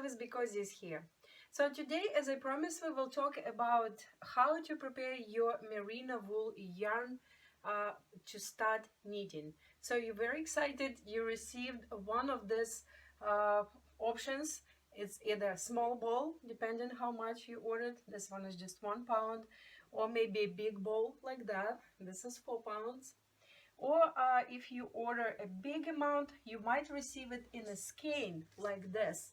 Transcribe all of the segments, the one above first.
Lisa with BeCozi is here. So today, as I promised, we will talk about how to prepare your merino wool yarn to start knitting. So you're very excited. You received one of these options. It's either a small ball, depending how much you ordered. This one is just 1 pound, or maybe a big ball like that. This is 4 pounds. Or if you order a big amount, you might receive it in a skein like this.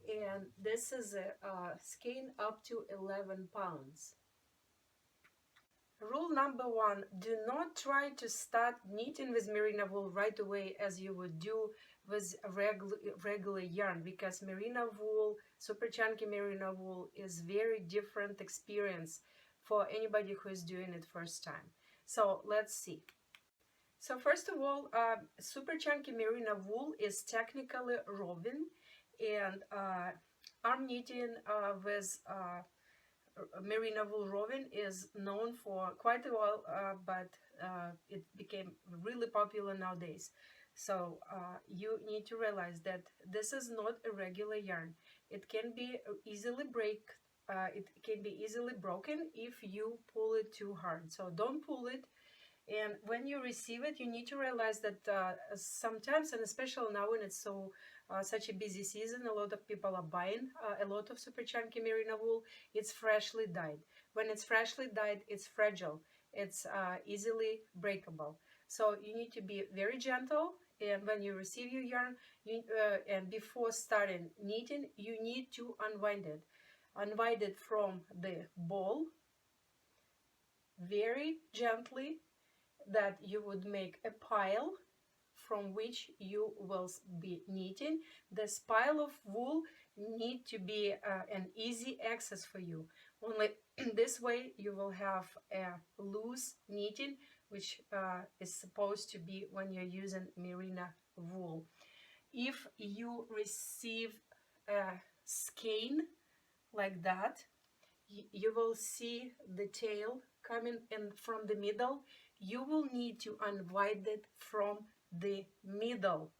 And this is a skein up to 11 pounds. Rule number 1, do not try to start knitting with merino wool right away as you would do with regular yarn, because merino wool, super chunky merino wool, is very different experience for anybody who is doing it first time. So let's see. So first of all, super chunky merino wool is technically woven, and arm knitting with merino wool woven is known for quite a while, but it became really popular nowadays. So you need to realize that this is not a regular yarn. It can be easily broken if you pull it too hard. So don't pull it. And when you receive it, you need to realize that sometimes, and especially now when it's such a busy season, a lot of people are buying a lot of super chunky merino wool. It's freshly dyed. When it's freshly dyed, it's fragile. It's easily breakable. So you need to be very gentle. And when you receive your yarn, and before starting knitting, you need to unwind it. Unwind it from the ball very gently, that you would make a pile from which you will be knitting. This pile of wool need to be an easy access for you. Only this way you will have a loose knitting, which is supposed to be when you're using merino wool. If you receive a skein like that, you will see the tail coming in from the middle. You will need to unwind it from the middle.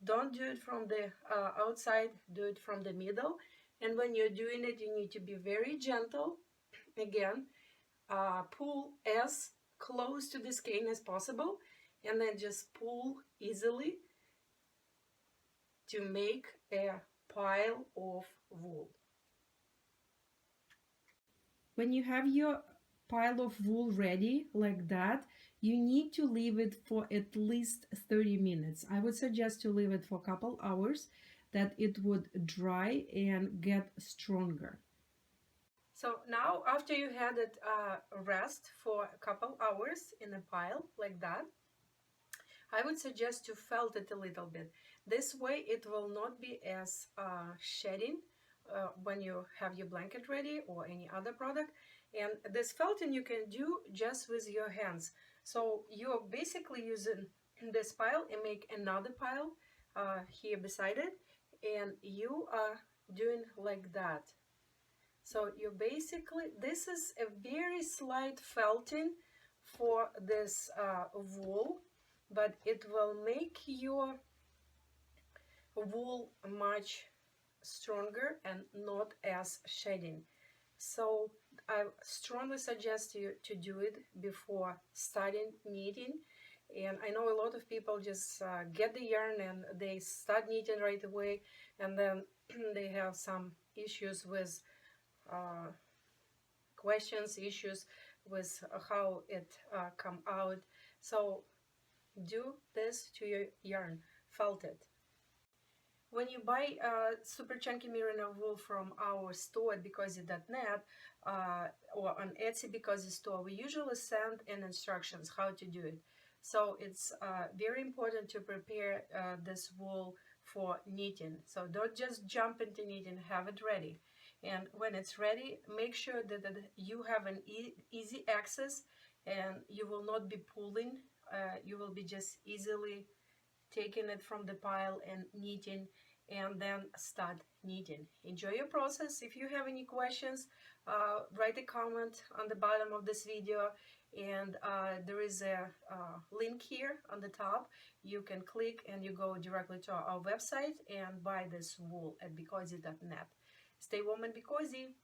Don't do it from the outside, do it from the middle. And when you're doing it, you need to be very gentle. Again, pull as close to the skein as possible, and then just pull easily to make a pile of wool. When you have your pile of wool ready like that, you need to leave it for at least 30 minutes. I would suggest to leave it for a couple hours, that it would dry and get stronger. So now, after you had it rest for a couple hours in a pile like that, I would suggest to felt it a little bit. This way it will not be as shedding when you have your blanket ready or any other product. And this felting you can do just with your hands. So you're basically using this pile and make another pile here beside it, and you are doing like that. So you basically, this is a very slight felting for this wool, but it will make your wool much stronger and not as shedding. So I strongly suggest you to do it before starting knitting. And I know a lot of people just get the yarn and they start knitting right away, and then they have some issues with issues with how it come out. So do this to your yarn, felt it. When you buy super chunky merino wool from our store at BeCozi.net or on Etsy BeCozi store, we usually send in instructions how to do it. So it's very important to prepare this wool for knitting. So don't just jump into knitting, have it ready. And when it's ready, make sure that you have an easy access and you will not be pulling. You will be just easily taking it from the pile and knitting, and then start knitting. Enjoy your process. If you have any questions, write a comment on the bottom of this video, and there is a link here on the top. You can click and you go directly to our website and buy this wool at BeCozi.net. Stay warm and BeCozi.